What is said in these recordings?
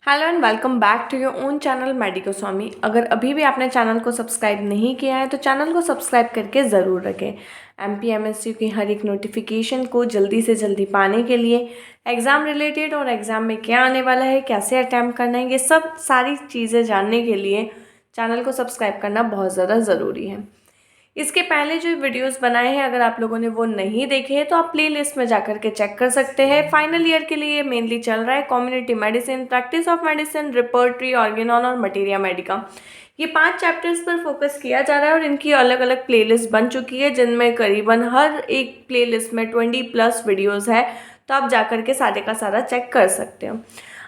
Hello and welcome back to your own channel medico Swami. अगर अभी भी आपने चैनल को सब्सक्राइब नहीं किया है तो चैनल को सब्सक्राइब करके ज़रूर रखें। एमपीएमएसयू की हर एक नोटिफिकेशन को जल्दी से जल्दी पाने के लिए, एग्ज़ाम रिलेटेड और एग्ज़ाम में क्या आने वाला है, कैसे अटैम्प्ट करना है, ये सब सारी चीज़ें जानने के लिए चैनल को सब्सक्राइब करना बहुत ज़्यादा ज़रूरी है। इसके पहले जो वीडियोस बनाए हैं, अगर आप लोगों ने वो नहीं देखे हैं तो आप प्लेलिस्ट में जाकर के चेक कर सकते हैं। फाइनल ईयर के लिए मेनली चल रहा है community medicine, practice of medicine, repertory, Organon और मटीरिया मेडिका। ये 5 चैप्टर्स पर फोकस किया जा रहा है और इनकी अलग अलग प्लेलिस्ट बन चुकी है, जिनमें करीबन हर एक प्लेलिस्ट में 20+ वीडियोज़ है। तो आप जाकर के सारे का सारा चेक कर सकते हो।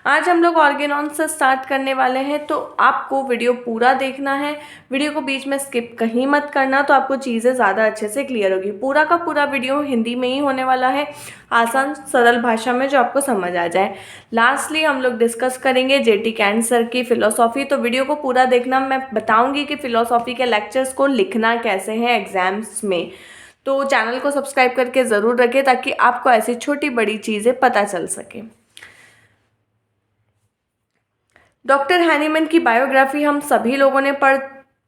आज हम लोग ऑर्गेनॉन से स्टार्ट करने वाले हैं, तो आपको वीडियो पूरा देखना है। वीडियो को बीच में स्किप कहीं मत करना, तो आपको चीज़ें ज़्यादा अच्छे से क्लियर होगी। पूरा का पूरा वीडियो हिंदी में ही होने वाला है, आसान सरल भाषा में, जो आपको समझ आ जाए। लास्टली हम लोग डिस्कस करेंगे जेटी कैंट सर की फ़िलोसॉफ़ी। तो वीडियो को पूरा देखना, मैं बताऊँगी कि फ़िलोसॉफ़ी के लेक्चर्स को लिखना कैसे है एग्ज़ाम्स में। तो चैनल को सब्सक्राइब करके ज़रूर रखें ताकि आपको ऐसी छोटी बड़ी चीज़ें पता चल सके। डॉक्टर हैनीमैन की बायोग्राफी हम सभी लोगों ने पढ़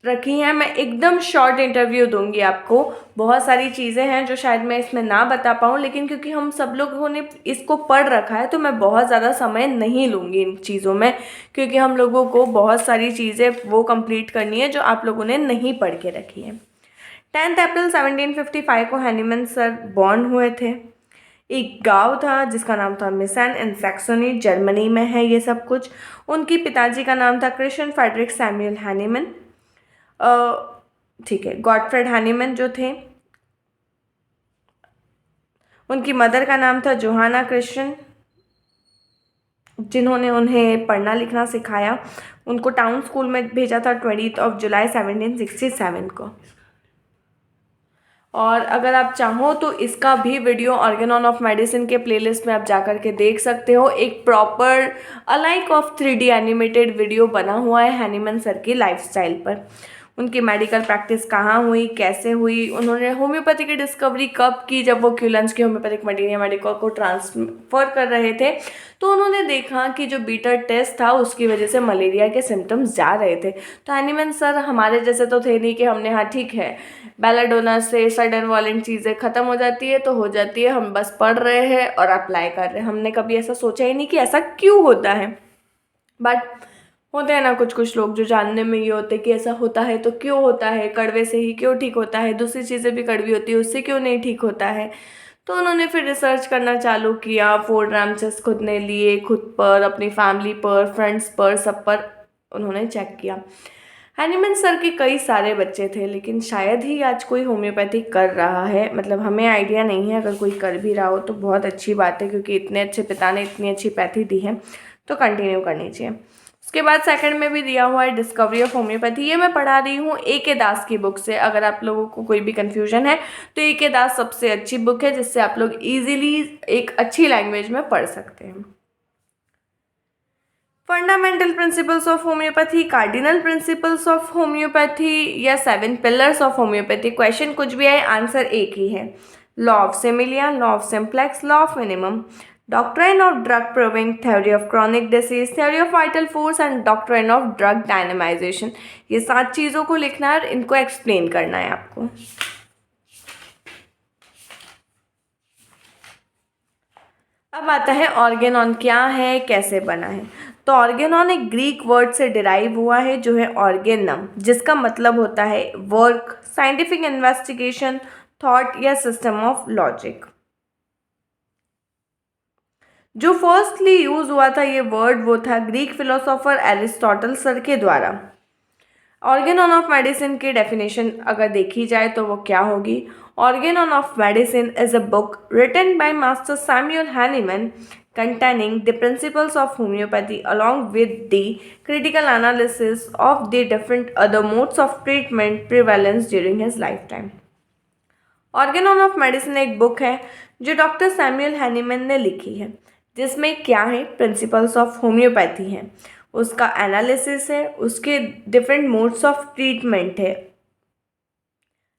रखी है। मैं एकदम शॉर्ट इंटरव्यू दूंगी आपको। बहुत सारी चीज़ें हैं जो शायद मैं इसमें ना बता पाऊँ, लेकिन क्योंकि हम सब लोगों ने इसको पढ़ रखा है तो मैं बहुत ज़्यादा समय नहीं लूँगी इन चीज़ों में, क्योंकि हम लोगों को बहुत सारी चीज़ें वो कंप्लीट करनी है जो आप लोगों ने नहीं पढ़ के रखी है। 10 अप्रैल 1755 को हैनीमैन सर बॉर्न हुए थे। एक गांव था जिसका नाम था मिसन इन सैक्सोनी, जर्मनी में है ये सब कुछ। उनकी पिताजी का नाम था क्रिश्चियन फ्रेडरिक सैमुअल हैनीमैन। ठीक है, गॉटफ्रेड हैनीमैन जो थे, उनकी मदर का नाम था जोहाना क्रिश्चियन, जिन्होंने उन्हें पढ़ना लिखना सिखाया। उनको टाउन स्कूल में भेजा था 20 जुलाई 1767 को। और अगर आप चाहो तो इसका भी वीडियो ऑर्गेनॉन ऑफ मेडिसिन के प्लेलिस्ट में आप जाकर के देख सकते हो। एक proper alike of 3D animated video बना हुआ है हैनीमैन सर की लाइफस्टाइल पर। उनकी मेडिकल प्रैक्टिस कहाँ हुई, कैसे हुई, उन्होंने होम्योपैथी की डिस्कवरी कब की, जब वो क्यूलेंस की होम्योपैथिक मटीरिया मेडिका को ट्रांसफ़र कर रहे थे। तो उन्होंने देखा कि जो बीटर टेस्ट था उसकी वजह से मलेरिया के सिम्टम्स जा रहे थे। तो हैनीमैन सर हमारे जैसे तो थे नहीं कि हमने हाँ ठीक है बेलाडोना से सडन वायलेंट चीज़ें ख़त्म हो जाती है तो हो जाती है, हम बस पढ़ रहे हैं और अप्लाई कर रहे हैं। हमने कभी ऐसा सोचा ही नहीं कि ऐसा क्यों होता है। बट होते हैं ना कुछ कुछ लोग जो जानने में ये होते कि ऐसा होता है तो क्यों होता है, कड़वे से ही क्यों ठीक होता है, दूसरी चीज़ें भी कड़वी होती है उससे क्यों नहीं ठीक होता है। तो उन्होंने फिर रिसर्च करना चालू किया। 4 ड्रामचेस खुद ने लिए, खुद पर, अपनी फैमिली पर, फ्रेंड्स पर, सब पर उन्होंने चेक किया। हैनीमैन सर के कई सारे बच्चे थे, लेकिन शायद ही आज कोई होम्योपैथी कर रहा है। मतलब हमें आइडिया नहीं है, अगर कोई कर भी रहा हो तो बहुत अच्छी बात है, क्योंकि इतने अच्छे पिता ने इतनी अच्छी पैथी दी है तो कंटिन्यू करनी चाहिए। उसके बाद सेकंड में भी दिया हुआ है डिस्कवरी ऑफ होम्योपैथी। ये मैं पढ़ा रही हूँ A.K. दास की बुक से। अगर आप लोगों को कोई भी कन्फ्यूजन है तो A.K. दास सबसे अच्छी बुक है, जिससे आप लोग ईजिली एक अच्छी लैंग्वेज में पढ़ सकते हैं। Fundamental principles of homeopathy, cardinal principles of homeopathy या 7 पिलर्स ऑफ होम्योपैथी। क्वेश्चन कुछ भी आए आंसर एक ही है। Law of similia, law of simplex, law of minimum, doctrine of drug proving, theory of chronic disease, theory of vital force and doctrine of drug dynamization. ये 7 चीज़ों को लिखना है और इनको एक्सप्लेन करना है आपको। अब आता है ऑर्गेनॉन क्या है, कैसे बना है। तो ऑर्गेनॉन एक ग्रीक वर्ड से डिराइव हुआ है जो है ऑर्गेनम, जिसका मतलब होता है वर्क, साइंटिफिक इन्वेस्टिगेशन, थॉट या सिस्टम ऑफ लॉजिक। जो फर्स्टली यूज हुआ था ये वर्ड, वो था ग्रीक फिलोसोफर एरिस्टोटल सर के द्वारा। ऑर्गेनॉन ऑफ मेडिसिन की डेफिनेशन अगर देखी जाए तो वो क्या होगी। Organon of medicine is a book written by master Samuel Hahnemann containing the principles of homeopathy along with the critical analysis of the different other modes of treatment prevalence during his lifetime. Organon of medicine एक book है जो doctor Samuel Hahnemann ने लिखी है, जिसमें क्या है, principles of homeopathy है, उसका एनालिसिस है, उसके डिफरेंट मोड्स ऑफ ट्रीटमेंट है।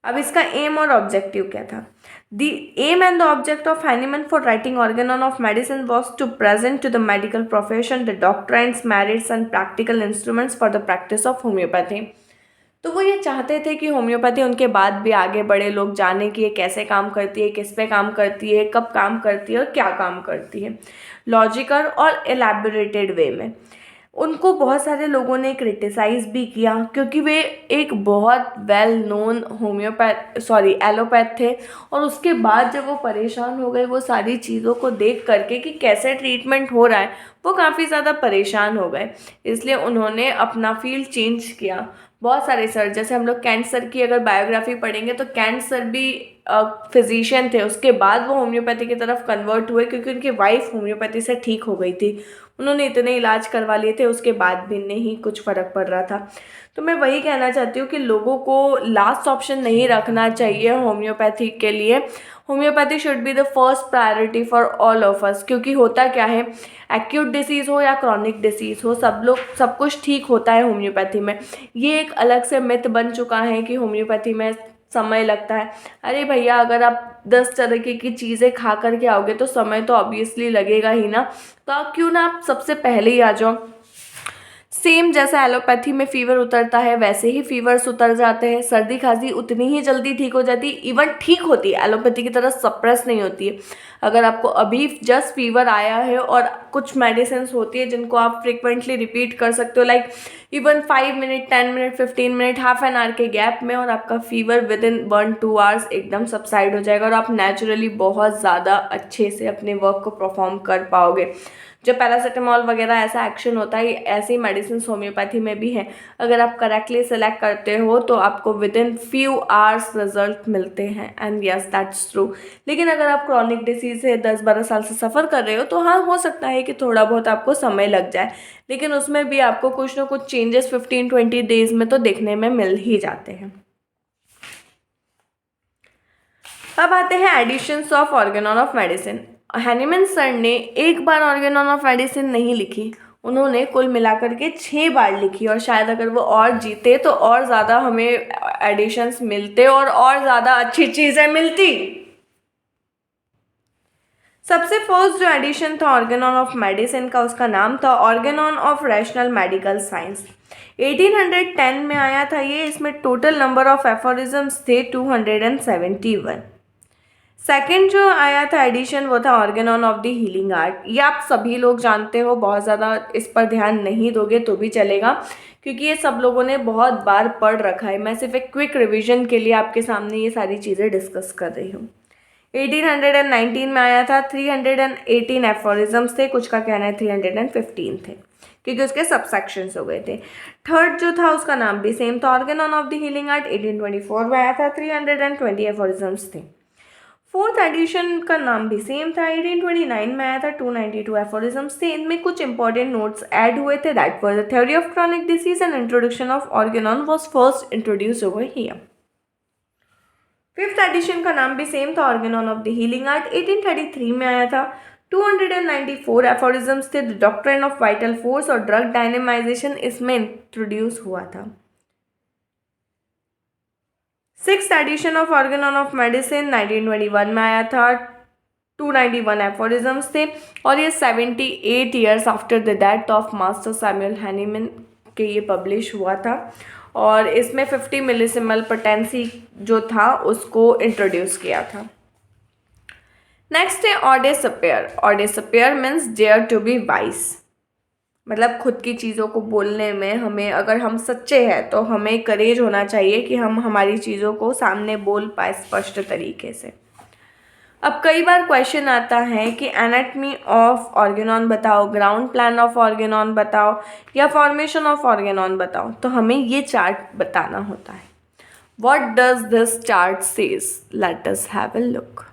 अब इसका एम और ऑब्जेक्टिव क्या था। The aim and the object of Hahnemann for writing Organon of Medicine was to present to the medical profession the doctrines, merits and practical instruments for the practice of homeopathy. तो वो ये चाहते थे कि homeopathy उनके बाद भी आगे बढ़े, लोग जाने कि ये कैसे काम करती है, किस पे काम करती है, कब काम करती है और क्या काम करती है, लॉजिकल और एलैबोरेटेड वे में। उनको बहुत सारे लोगों ने क्रिटिसाइज़ भी किया क्योंकि वे एक बहुत वेल नोन एलोपैथ थे, और उसके बाद जब वो परेशान हो गए वो सारी चीज़ों को देख करके कि कैसे ट्रीटमेंट हो रहा है, वो काफ़ी ज़्यादा परेशान हो गए। इसलिए उन्होंने अपना फील्ड चेंज किया। बहुत सारे सर, जैसे हम लोग कैंट सर की अगर बायोग्राफी पढ़ेंगे तो कैंट सर भी फिजिशियन थे, उसके बाद वो होम्योपैथी की तरफ कन्वर्ट हुए क्योंकि उनकी वाइफ होम्योपैथी से ठीक हो गई थी। उन्होंने इतने इलाज करवा लिए थे, उसके बाद भी नहीं कुछ फ़र्क पड़ रहा था। तो मैं वही कहना चाहती हूँ कि लोगों को लास्ट ऑप्शन नहीं रखना चाहिए होम्योपैथी के लिए। Homeopathy should be the first priority for all of us, क्योंकि होता क्या है, एक्यूट डिसीज़ हो या क्रॉनिक डिसीज़ हो, सब कुछ ठीक होता है होम्योपैथी में। ये एक अलग से मिथ बन चुका है कि होम्योपैथी में समय लगता है। अरे भैया, अगर आप 10 तरीके की चीज़ें खा कर के आओगे तो समय तो ऑब्वियसली लगेगा ही ना। तो आप क्यों ना आप सबसे पहले ही आ जाओ। सेम जैसा एलोपैथी में फीवर उतरता है वैसे ही फीवर्स उतर जाते हैं, सर्दी खांसी उतनी ही जल्दी ठीक हो जाती है, इवन ठीक होती है, एलोपैथी की तरह सप्रेस नहीं होती है। अगर आपको अभी जस्ट फीवर आया है और कुछ मेडिसिन होती है जिनको आप फ्रिक्वेंटली रिपीट कर सकते हो, like even 5 minute, 10 minute, 15 minute, half an hour के गैप में, और आपका फीवर विद इन 1-2 आवर्स एकदम सबसाइड हो जाएगा और आप नेचुरली बहुत ज़्यादा अच्छे से अपने वर्क को परफॉर्म कर पाओगे। जो पैरासीटामॉल वगैरह ऐसा एक्शन होता है, ऐसी मेडिसिन होम्योपैथी में भी है। अगर आप करेक्टली सेलेक्ट करते हो तो आपको with in few hours result मिलते हैं, एंड यस दैट्स ट्रू। लेकिन अगर आप क्रॉनिक डिसीज से 10-12 साल से सफ़र कर रहे हो तो हाँ, हो सकता है कि थोड़ा बहुत आपको समय लग जाए, लेकिन उसमें भी आपको कुछ ना कुछ चेंजेस 15-20 डेज में तो देखने में मिल ही जाते हैं। अब आते हैं editions of Organon of medicine. Hahnemann sir ने एक बार ऑर्गेनॉन ऑफ मेडिसिन नहीं लिखी, उन्होंने कुल मिलाकर के 6 बार लिखी, और शायद अगर वो और जीते तो और ज़्यादा हमें एडिशंस मिलते और ज़्यादा अच्छी चीज़ें मिलती। सबसे फर्स्ट जो एडिशन था ऑर्गेनॉन ऑफ मेडिसिन का, उसका नाम था Organon of rational medical science. 1810 में आया था ये। इसमें टोटल नंबर ऑफ एफोरिज्म्स थे 271। सेकेंड जो आया था एडिशन वो था Organon of the healing art. ये आप सभी लोग जानते हो, बहुत ज़्यादा इस पर ध्यान नहीं दोगे तो भी चलेगा क्योंकि ये सब लोगों ने बहुत बार पढ़ रखा है। मैं सिर्फ एक क्विक रिवीजन के लिए आपके सामने ये सारी चीज़ें डिस्कस कर रही हूँ। 1819 में आया था। 318 एफोरिज्म्स थे, कुछ का कहना है 315 थे क्योंकि उसके सबसेक्शंस हो गए थे। थर्ड जो था उसका नाम भी सेम था, Organon of the healing art. 1824 में आया था। 320 एफोरिज्म्स थे। फोर्थ एडिशन का नाम भी सेम था। 1829 में आया था। 292 एफोरिज्म्स थे। इनमें कुछ इंपॉर्टेंट नोट्स ऐड हुए थे। That was the theory of chronic disease and introduction of Organon was first introduce over here. Fifth edition का नाम भी सेम था, Organon of the healing art. 1833 में आया था। 294 एफोरिज्म्स थे। The doctrine of vital force और ड्रग डायनेमाइजेशन इसमें इंट्रोड्यूस हुआ था। Sixth addition of Organon of medicine 1921 में आया था। 291 एफोरिज्म्स थे और ये 78 years after the death of master Samuel Hahnemann के ये पब्लिश हुआ था, और इसमें 50 मिलीसिमल पोटेंसी जो था उसको इंट्रोड्यूस किया था। नेक्स्ट है ऑडेसपेयर। ऑडेसपेयर means dare to be wise, मतलब खुद की चीज़ों को बोलने में हमें, अगर हम सच्चे हैं तो हमें करेज होना चाहिए कि हम हमारी चीज़ों को सामने बोल पाए स्पष्ट तरीके से। अब कई बार क्वेश्चन आता है कि एनाटमी ऑफ ऑर्गेनॉन बताओ, ग्राउंड प्लान ऑफ ऑर्गेनॉन बताओ, या फॉर्मेशन ऑफ ऑर्गेनॉन बताओ, तो हमें ये चार्ट बताना होता है। What does this chart says? Let us have a look.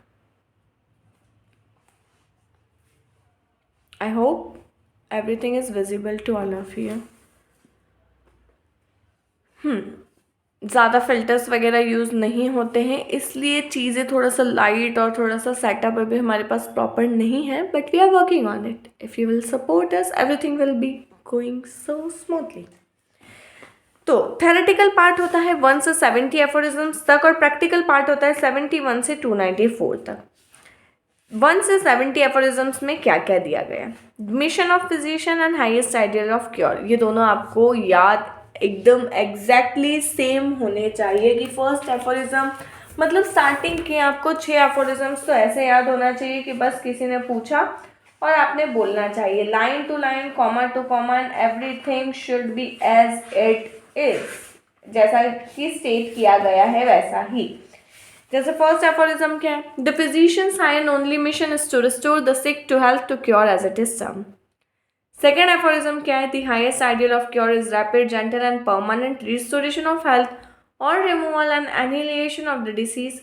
I hope everything is visible to all of you. ज़्यादा फिल्टर्स वगैरह यूज़ नहीं होते हैं, इसलिए चीज़ें थोड़ा सा लाइट और थोड़ा सा सेटअप अभी हमारे पास प्रॉपर नहीं है, but we are working on it. If you will support us, everything will be going so smoothly. तो थेरेटिकल पार्ट होता है 1 से 70 एफोरिज्म्स तक और प्रैक्टिकल पार्ट होता है 71 से 294 तक। 1 से 70 एफोरिज्म्स में क्या क्या दिया गया है? Mission of physician and highest ideal of cure, ये दोनों आपको याद एकदम एग्जैक्टली सेम होने चाहिए कि फर्स्ट एफोरिज्म मतलब स्टार्टिंग के आपको 6 एफोरिज्म्स तो ऐसे याद होना चाहिए कि बस किसी ने पूछा और आपने बोलना चाहिए line to line, comma to comma, and everything should be as it is, जैसा कि स्टेट किया गया है वैसा ही। जैसे फर्स्ट एफोरिज्म क्या है? The physician's high and only mission is to restore the sick to health to cure as it is some. Second aphorism क्या है? The highest ideal of cure is rapid, gentle and permanent restoration of health or removal and annihilation of the disease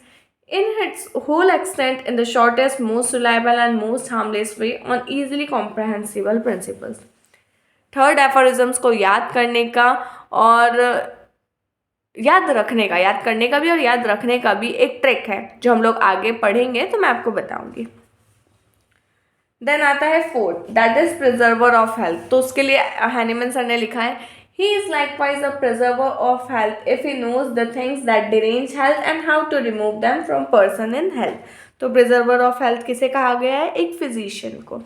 in its whole extent in the shortest, most reliable and most harmless way on easily comprehensible principles. Third aphorisms को याद करने का और याद करने का भी और याद रखने का भी एक ट्रिक है जो हम लोग आगे पढ़ेंगे तो मैं आपको बताऊंगी। देन आता है fourth, that is preserver of health. तो उसके लिए हैनीमन सर ने लिखा है he is likewise a preserver of health if he knows the things that derange health and how to remove them from person in health। तो preserver of health किसे कहा गया है? एक फिजिशियन को।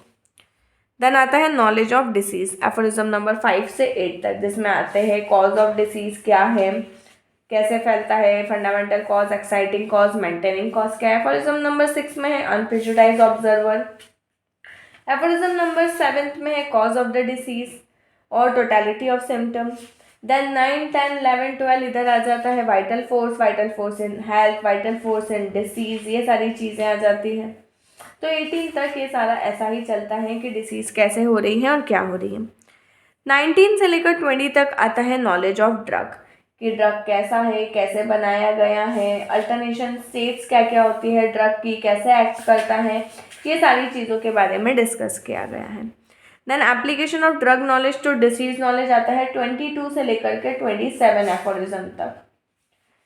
देन आता है knowledge of disease, aphorism number 5 से 8 तक, जिसमें आते हैं कॉज ऑफ डिसीज क्या है, कैसे फैलता है, fundamental cause, exciting cause, maintaining cause क्या है। एफोरिज्म नंबर 6 में है अनप्रेजुडाइज्ड ऑब्जर्वर। एफोरिज्म नंबर 7 में है कॉज ऑफ द डिसीज और टोटलिटी ऑफ सिम्टम्स। देन 9, 10, 11, 12 इधर आ जाता है vital force in health, vital force in disease, ये सारी चीज़ें आ जाती हैं। तो 18 तक ये सारा ऐसा ही चलता है कि डिसीज़ कैसे हो रही है और क्या हो रही है। 19 से लेकर 20 तक आता है नॉलेज ऑफ ड्रग, कि ड्रग कैसा है, कैसे बनाया गया है, अल्टरनेशन स्टेट्स क्या क्या होती है ड्रग की, कैसे एक्ट करता है, ये सारी चीज़ों के बारे में डिस्कस किया गया है। Then application of drug knowledge to disease knowledge आता है 22 से लेकर के 27 एफोरिज्म तक,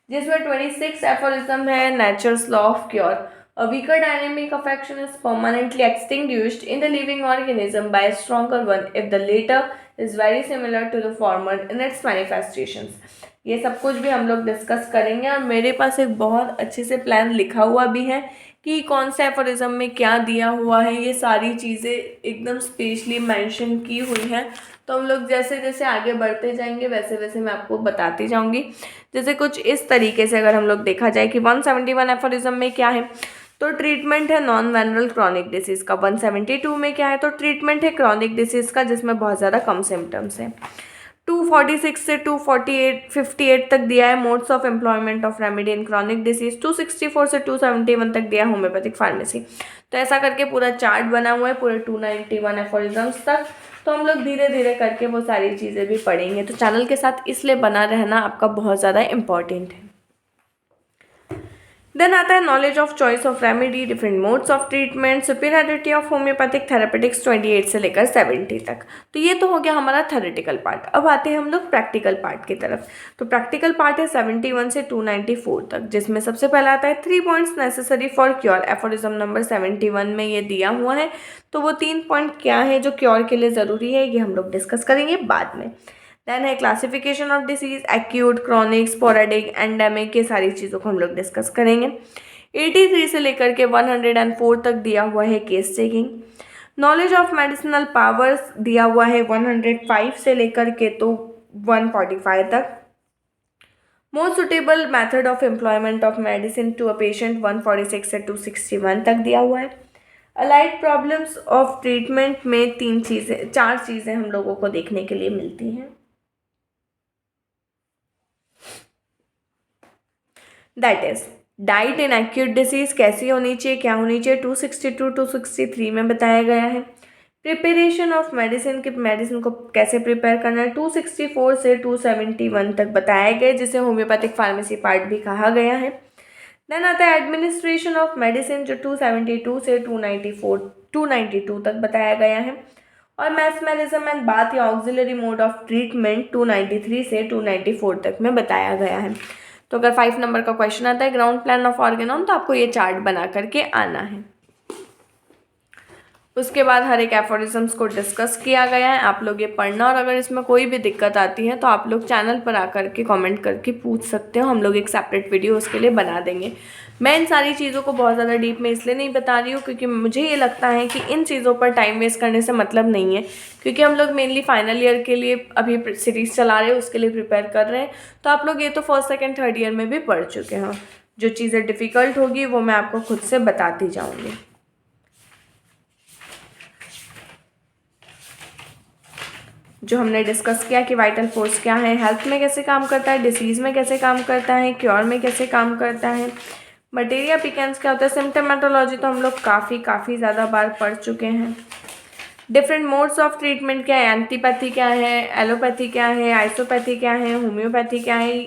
जिसमें 26 एफोरिज्म है nature's law of cure. A weaker dynamic affection is permanently extinguished in the living organism by a stronger one if the later is very similar to the former in its manifestations। ये सब कुछ भी हम लोग discuss करेंगे और मेरे पास एक बहुत अच्छे से प्लान लिखा हुआ भी है कि कौन से एफोरिज्म में क्या दिया हुआ है, ये सारी चीज़ें एकदम स्पेशली मेंशन की हुई हैं। तो हम लोग जैसे जैसे आगे बढ़ते जाएंगे वैसे वैसे मैं आपको बताती जाऊंगी। जैसे कुछ इस तरीके से अगर हम लोग देखा जाए कि 171 एफोरिज्म में क्या है, तो ट्रीटमेंट है नॉन वेनरल क्रॉनिक डिसीज़ का। 172 में क्या है, तो ट्रीटमेंट है क्रॉनिक डिसीज़ का जिसमें बहुत ज़्यादा कम सिम्टम्स हैं। 246 से 258 तक दिया है modes of employment of remedy in chronic disease. 264 से 271 तक दिया है होम्योपैथिक फार्मेसी। तो ऐसा करके पूरा चार्ट बना हुआ है पूरे 291 एफोरिज्म्स तक। तो हम लोग धीरे धीरे करके वो सारी चीज़ें भी पढ़ेंगे। तो चैनल के साथ इसलिए बना रहना आपका बहुत ज़्यादा इम्पॉर्टेंट है। देन आता है knowledge of choice of remedy, different modes of treatment, superiority of homeopathic therapeutics 28 से लेकर 70 तक। तो ये तो हो गया हमारा थेरेटिकल पार्ट। अब आते हैं हम लोग प्रैक्टिकल पार्ट की तरफ। तो प्रैक्टिकल पार्ट है 71 से 294 तक, जिसमें सबसे पहला आता है 3 points necessary for cure. Aphorism number 71 में ये दिया हुआ है। तो वो 3 पॉइंट क्या है जो क्योर के लिए ज़रूरी है, ये हम लोग डिस्कस करेंगे बाद में। देन है classification of disease, acute, chronic, sporadic, endemic, ये सारी चीज़ों को हम लोग डिस्कस करेंगे। 83 से लेकर के 104 तक दिया हुआ है case taking. Knowledge of medicinal powers दिया हुआ है 105 से लेकर के तो 145 तक। Most suitable method of employment of medicine to a patient 146 से 261 तक दिया हुआ है। अलाइड प्रॉब्लम्स ऑफ ट्रीटमेंट में 4 चीज़ें हम लोगों को देखने के लिए मिलती हैं। That is diet in acute disease कैसी होनी चाहिए, क्या होनी चाहिए, 262 263 में बताया गया है। प्रिपरेशन ऑफ मेडिसिन की मेडिसिन को कैसे प्रिपेयर करना है 264 से 271 तक बताया गया, जिसे होम्योपैथिक फार्मेसी पार्ट भी कहा गया है। देन आता है एडमिनिस्ट्रेशन ऑफ मेडिसिन जो 272 से 292 तक बताया गया है। और मैस्मेरिज्म एंड बाथ या ऑक्सिलरी मोड ऑफ ट्रीटमेंट 293 से 294 तक में बताया गया है। तो अगर 5 नंबर का क्वेश्चन आता है ग्राउंड प्लान ऑफ ऑर्गेनोम, तो आपको ये चार्ट बना करके आना है। उसके बाद हर एक एफोरिज्म्स को डिस्कस किया गया है, आप लोग ये पढ़ना। और अगर इसमें कोई भी दिक्कत आती है तो आप लोग चैनल पर आकर के कमेंट करके पूछ सकते हो, हम लोग एक सेपरेट वीडियो उसके लिए बना देंगे। मैं इन सारी चीज़ों को बहुत ज़्यादा डीप में इसलिए नहीं बता रही हूँ क्योंकि मुझे ये लगता है कि इन चीज़ों पर टाइम वेस्ट करने से मतलब नहीं है, क्योंकि हम लोग मेनली फाइनल ईयर के लिए अभी सीरीज़ चला रहे हैं, उसके लिए प्रिपेयर कर रहे हैं। तो आप लोग ये तो फर्स्ट सेकेंड थर्ड ईयर में भी पढ़ चुके हैं। जो चीज़ें डिफ़िकल्ट होगी वो मैं आपको खुद से बताती जाऊँगी। जो हमने डिस्कस किया कि वाइटल फोर्स क्या है, हेल्थ में कैसे काम करता है, डिसीज़ में कैसे काम करता है, क्योर में कैसे काम करता है, मटेरिया पिकेंस क्या होता है, सिम्टोमेटोलॉजी तो हम लोग काफ़ी ज़्यादा बार पढ़ चुके हैं। डिफरेंट मोड्स ऑफ ट्रीटमेंट क्या है, एंटीपैथी क्या है, एलोपैथी क्या है, आइसोपैथी क्या है, होम्योपैथी क्या है,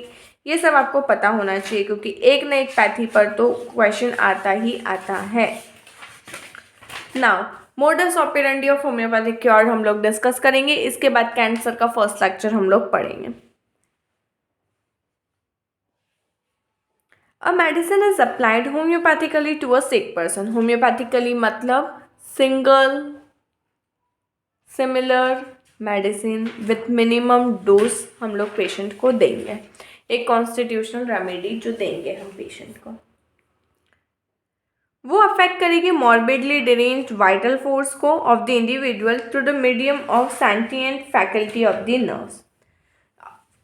ये सब आपको पता होना चाहिए क्योंकि एक न एक पैथी पर तो क्वेश्चन आता ही आता है। Now modus operandi of homeopathic cure हम लोग डिस्कस करेंगे। इसके बाद कैंसर का फर्स्ट लेक्चर हम लोग पढ़ेंगे। A medicine is applied homoeopathically to a sick person. Homoeopathically मतलब single similar medicine with minimum dose हम लोग पेशेंट को देंगे, एक कॉन्स्टिट्यूशनल रेमेडी जो देंगे हम पेशेंट को, वो अफेक्ट करेगी मॉर्बिडली डिरेंज्ड वाइटल फोर्स को of the individual through the medium of sentient faculty of the nerves.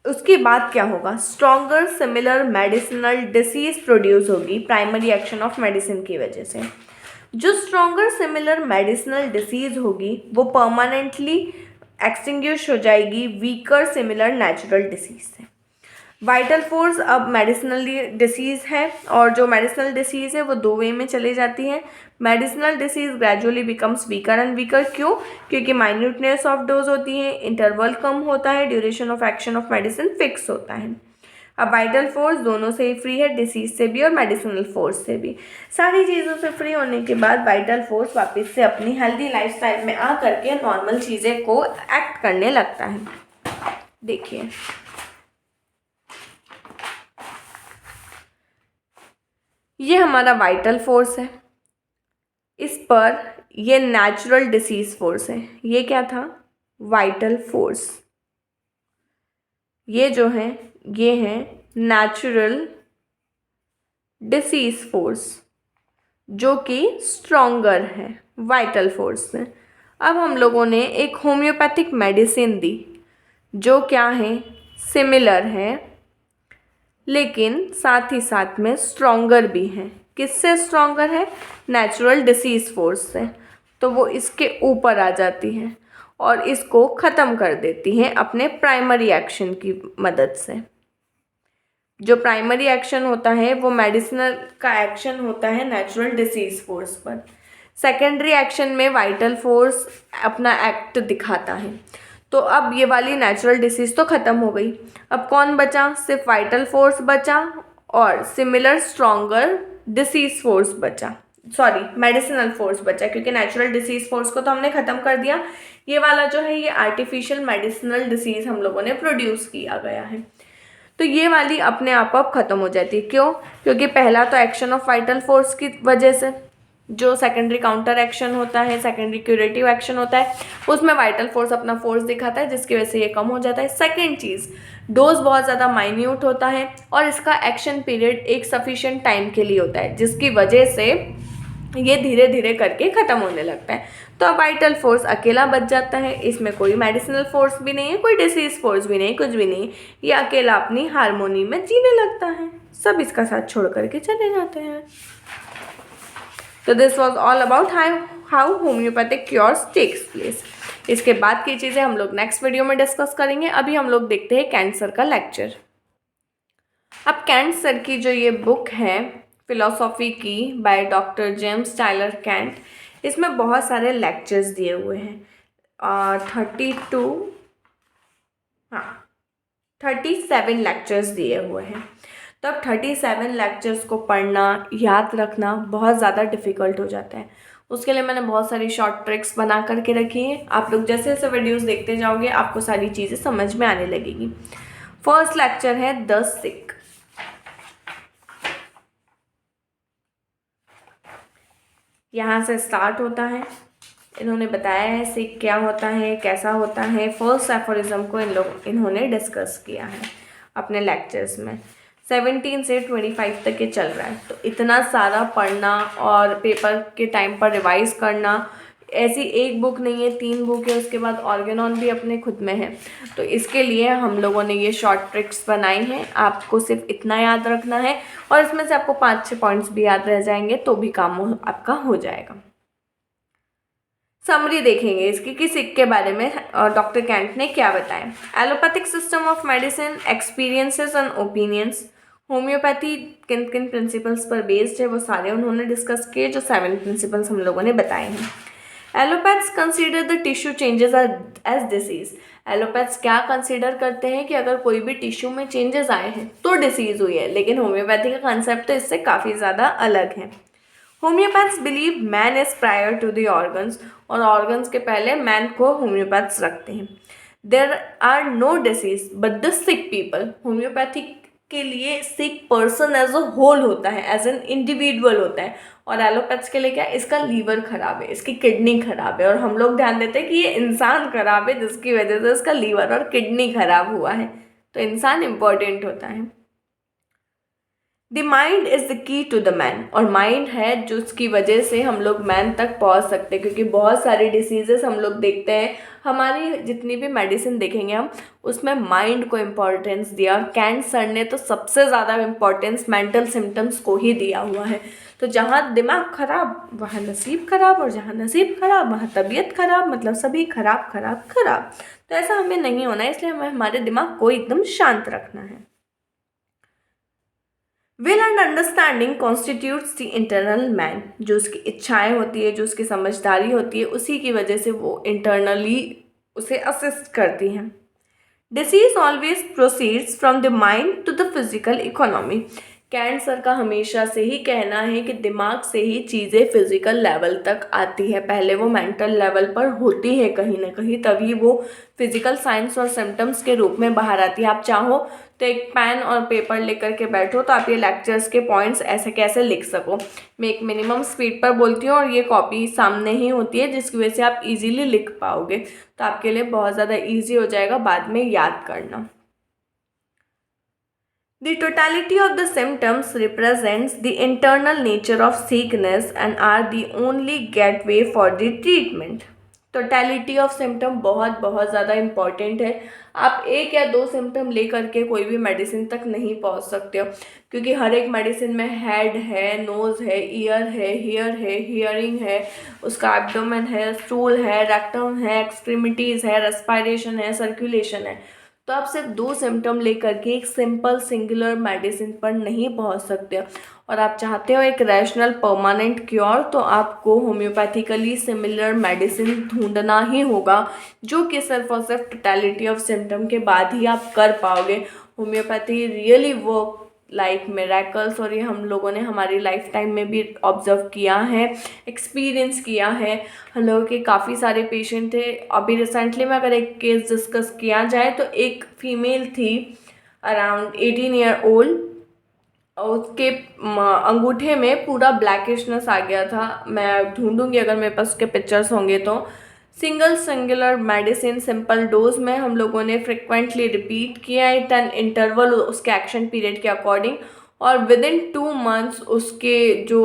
उसके बाद क्या होगा, stronger similar medicinal disease produce होगी प्राइमरी एक्शन ऑफ मेडिसिन की वजह से। जो स्ट्रॉन्गर सिमिलर मेडिसिनल डिसीज होगी वो परमानेंटली एक्सटिंग्विश हो जाएगी वीकर सिमिलर नेचुरल डिसीज से। वाइटल फोर्स अब मेडिसिनल डिसीज़ है और जो मेडिसिनल डिसीज़ है वो दो वे में चली जाती है। Medicinal disease gradually becomes weaker and weaker, क्यों? क्योंकि माइन्यूटनेस ऑफ डोज होती है, इंटरवल कम होता है, duration of action of medicine fix होता है। अब वाइटल फोर्स दोनों से ही फ्री है, डिसीज से भी और मेडिसिनल फोर्स से भी। सारी चीज़ों से फ्री होने के बाद वाइटल फोर्स वापस से अपनी हेल्दी लाइफस्टाइल में आ करके नॉर्मल चीज़ें को एक्ट करने लगता है। देखिए ये हमारा वाइटल फोर्स है, इस पर ये नेचुरल डिसीज फोर्स है। ये क्या था, वाइटल फोर्स। ये जो है ये है नेचुरल डिसीज फोर्स जो कि स्ट्रॉन्गर है वाइटल फोर्स से। अब हम लोगों ने एक होम्योपैथिक मेडिसिन दी जो क्या है, सिमिलर है लेकिन साथ ही साथ में स्ट्रॉन्गर भी है। किससे स्ट्रॉन्गर है, नेचुरल डिसीज फोर्स से। तो वो इसके ऊपर आ जाती है और इसको ख़त्म कर देती है अपने प्राइमरी एक्शन की मदद से। जो प्राइमरी एक्शन होता है वो मेडिसिनल का एक्शन होता है नेचुरल डिसीज फोर्स पर। सेकेंडरी एक्शन में वाइटल फोर्स अपना एक्ट दिखाता है। तो अब ये वाली नेचुरल डिसीज तो ख़त्म हो गई, अब कौन बचा, सिर्फ वाइटल फोर्स बचा और सिमिलर स्ट्रॉन्गर डिसीज फोर्स बचा, सॉरी मेडिसिनल फोर्स बचा, क्योंकि नेचुरल डिसीज फोर्स को तो हमने ख़त्म कर दिया। ये वाला जो है ये आर्टिफिशियल मेडिसिनल डिसीज हम लोगों ने प्रोड्यूस किया गया है। तो ये वाली अपने आप ख़त्म हो जाती है, क्यों? क्योंकि पहला तो एक्शन ऑफ वाइटल फोर्स की वजह से, जो सेकेंडरी काउंटर एक्शन होता है, सेकेंडरी क्यूरेटिव एक्शन होता है, उसमें वाइटल फोर्स अपना फोर्स दिखाता है जिसकी वजह से ये कम हो जाता है। सेकेंड चीज़, डोज बहुत ज़्यादा माइन्यूट होता है और इसका एक्शन पीरियड एक सफिशिएंट टाइम के लिए होता है जिसकी वजह से ये धीरे धीरे करके ख़त्म होने लगता है। तो अब वाइटल फोर्स अकेला बच जाता है, इसमें कोई मेडिसिनल फोर्स भी नहीं है, कोई डिसीज फोर्स भी नहीं, कुछ भी नहीं, ये अकेला अपनी हारमोनी में जीने लगता है, सब इसका साथ छोड़ करके चले जाते हैं। तो this was all about how homeopathic cures takes place. इसके बाद की चीज़ें हम लोग नेक्स्ट वीडियो में डिस्कस करेंगे। अभी हम लोग देखते हैं कैंसर का लेक्चर। अब कैंसर की जो ये बुक है फिलॉसफी की by doctor James Tyler Kent, इसमें बहुत सारे लेक्चर्स दिए हुए हैं, 37 लेक्चर्स दिए हुए हैं। तो अब 37 लेक्चर्स को पढ़ना, याद रखना बहुत ज़्यादा डिफ़िकल्ट हो जाता है। उसके लिए मैंने बहुत सारी शॉर्ट ट्रिक्स बना करके रखी हैं। आप लोग जैसे जैसे वीडियोस देखते जाओगे आपको सारी चीज़ें समझ में आने लगेगी। फर्स्ट लेक्चर है द सिक। यहाँ से स्टार्ट होता है, इन्होंने बताया है सिक क्या होता है, कैसा होता है। फर्स्ट एफोरिज्म को इन्होंने डिस्कस किया है अपने लेक्चर्स में। 17 से 25 तक ये चल रहा है। तो इतना सारा पढ़ना और पेपर के टाइम पर रिवाइज करना, ऐसी एक बुक नहीं है, 3 बुक है, उसके बाद ऑर्गेनॉन भी अपने खुद में है। तो इसके लिए हम लोगों ने ये शॉर्ट ट्रिक्स बनाई हैं। आपको सिर्फ इतना याद रखना है और इसमें से आपको 5-6 पॉइंट्स भी याद रह जाएंगे तो भी काम आपका हो जाएगा। समरी देखेंगे इसकी कि सिक के बारे में डॉक्टर कैंट ने क्या बताया। Allopathic system of medicine, experiences and opinions. Homeopathy किन किन प्रिंसिपल्स पर बेस्ड है वो सारे उन्होंने डिस्कस किए, जो 7 प्रिंसिपल्स हम लोगों ने बताए हैं। Allopaths consider the tissue changes as disease. Allopaths क्या कंसीडर करते हैं कि अगर कोई भी टिश्यू में चेंजेस आए हैं तो डिसीज हुई है, लेकिन होम्योपैथी का कंसेप्ट तो इससे काफ़ी ज़्यादा अलग है। Homeopaths believe man is prior to the organs, और ऑर्गन्स के पहले मैन को होम्योपैथ्स रखते हैं। There are no disease but the sick people. Homeopathy के लिए sick person as a whole होता है, एज एन इंडिविजुअल होता है। और एलोपैथ्स के लिए क्या, इसका लीवर खराब है, इसकी किडनी खराब है, और हम लोग ध्यान देते हैं कि ये इंसान खराब है जिसकी वजह से इसका लीवर और किडनी खराब हुआ है। तो इंसान इम्पॉर्टेंट होता है। The mind is the key to the man, और माइंड है जो उसकी वजह से हम लोग मैन तक पहुंच सकते हैं, क्योंकि बहुत सारी डिसीजेस हम लोग देखते हैं, हमारी जितनी भी मेडिसिन देखेंगे हम उसमें माइंड को इम्पोर्टेंस दिया। और कैंट सर ने तो सबसे ज़्यादा इम्पोर्टेंस मेंटल सिम्टम्स को ही दिया हुआ है। तो जहाँ दिमाग खराब वहाँ नसीब खराब, और जहाँ नसीब खराब वहाँ तबीयत खराब, मतलब सभी खराब खराब खराब। तो ऐसा हमें नहीं होना है, इसलिए हमें हमारे दिमाग को एकदम शांत रखना है। Will and understanding constitutes the internal man. जो उसकी इच्छाएं होती है, जो उसकी समझदारी होती है, उसी की वजह से वो इंटरनली उसे असिस्ट करती हैं। Disease always proceeds from the mind to the physical economy. Kent sir का हमेशा से ही कहना है कि दिमाग से ही चीज़ें फिजिकल लेवल तक आती है, पहले वो मेंटल लेवल पर होती है कहीं ना कहीं, तभी वो फिजिकल साइंस और सिम्टम्स के रूप में बाहर आती है। आप चाहो तो एक पेन और पेपर लेकर के बैठो तो आप ये लेक्चर्स के पॉइंट्स ऐसे कैसे लिख सको। मैं एक मिनिमम स्पीड पर बोलती हूँ और ये कॉपी सामने ही होती है, जिसकी वजह से आप इजीली लिख पाओगे, तो आपके लिए बहुत ज़्यादा ईजी हो जाएगा बाद में याद करना। The totality of the symptoms represents the internal nature of sickness and are the only gateway for the treatment. Totality of symptom बहुत बहुत ज़्यादा इम्पॉर्टेंट है। आप 1 या 2 सिम्टम ले करके कोई भी मेडिसिन तक नहीं पहुंच सकते हो, क्योंकि हर एक मेडिसिन में हेड है, नोज़ है, ईयर है, हियर है, हियरिंग है, उसका एब्डोमेन है, स्टूल है, रेक्टम है, एक्सट्रीमिटीज़ है, रेस्पिरेशन है, सर्कुलेशन है। तो आप सिर्फ 2 सिम्टम लेकर के एक सिंपल सिंगुलर मेडिसिन पर नहीं पहुंच सकते, और आप चाहते हो एक रैशनल परमानेंट क्योर, तो आपको होम्योपैथिकली सिमिलर मेडिसिन ढूंढना ही होगा, जो कि सिर्फ और सिर्फ टोटलिटी ऑफ सिम्टम के बाद ही आप कर पाओगे। Homeopathy really work like miracles, और ये हम लोगों ने हमारी लाइफ टाइम में भी ऑब्जर्व किया है, एक्सपीरियंस किया है। हम लोगों के काफ़ी सारे पेशेंट थे। अभी रिसेंटली में अगर एक केस डिस्कस किया जाए तो एक फीमेल थी अराउंड 18 ईयर ओल्ड, उसके अंगूठे में पूरा ब्लैकिशनेस आ गया था। मैं ढूंढूंगी अगर मेरे पास उसके पिक्चर्स होंगे तो। सिंगुलर मेडिसिन सिंपल डोज में हम लोगों ने फ्रिक्वेंटली रिपीट किया इट एन इंटरवल उसके एक्शन पीरियड के अकॉर्डिंग, और विद इन 2 मंथ्स उसके जो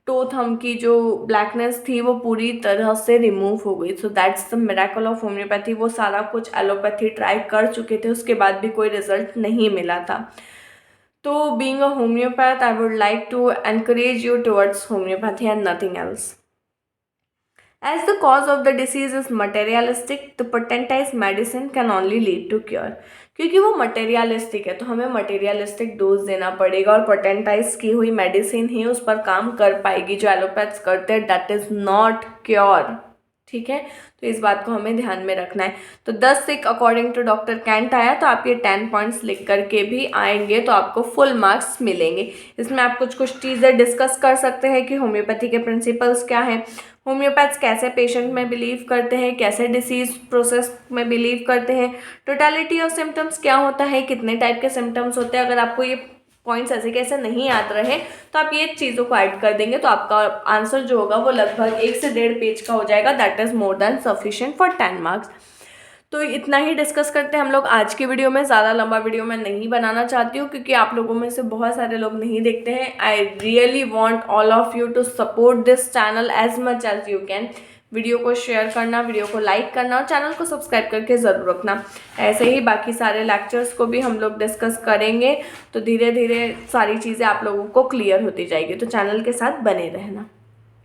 टो थंब की जो ब्लैकनेस थी वो पूरी तरह से रिमूव हो गई। So that's the miracle of homeopathy. वो सारा कुछ एलोपैथी ट्राई कर चुके थे, उसके बाद भी कोई रिजल्ट नहीं मिला था। तो being a homeopath, I would like to encourage you towards homeopathy and nothing else. As the cause of the disease is materialistic, the potentized medicine can only lead to cure. क्योंकि वो materialistic है तो हमें materialistic dose देना पड़ेगा, और potentise की हुई मेडिसिन ही उस पर काम कर पाएगी। जो एलोपैथ्स करते हैं दैट इज़ नॉट क्योर। ठीक है, तो इस बात को हमें ध्यान में रखना है। तो 10 सिक अकॉर्डिंग टू डॉक्टर कैंट आया, तो आप ये 10 पॉइंट्स लिख करके भी आएंगे तो आपको फुल मार्क्स मिलेंगे। इसमें आप कुछ चीज़ें डिस्कस कर सकते हैं कि होम्योपैथी के प्रिंसिपल्स क्या हैं, होम्योपैथ्स कैसे पेशेंट में बिलीव करते हैं, कैसे डिसीज प्रोसेस में बिलीव करते हैं, टोटलिटी ऑफ सिम्टम्स क्या होता है, कितने टाइप के सिम्टम्स होते हैं। अगर आपको ये पॉइंट्स ऐसे कैसे नहीं याद रहे, तो आप ये चीज़ों को ऐड कर देंगे तो आपका आंसर जो होगा वो लगभग 1 से 1.5 पेज का हो जाएगा। That is more than sufficient for 10 marks. तो इतना ही डिस्कस करते हैं हम लोग आज की वीडियो में। ज़्यादा लंबा वीडियो मैं नहीं बनाना चाहती हूँ क्योंकि आप लोगों में से बहुत सारे लोग नहीं देखते हैं। I really want all of you to support this channel as much as you can. Video को शेयर करना, वीडियो को लाइक करना और चैनल को सब्सक्राइब करके ज़रूर रखना। ऐसे ही बाकी सारे लेक्चर्स को भी हम लोग डिस्कस करेंगे, तो धीरे धीरे सारी चीज़ें आप लोगों को क्लियर होती जाएगी। तो चैनल के साथ बने रहना।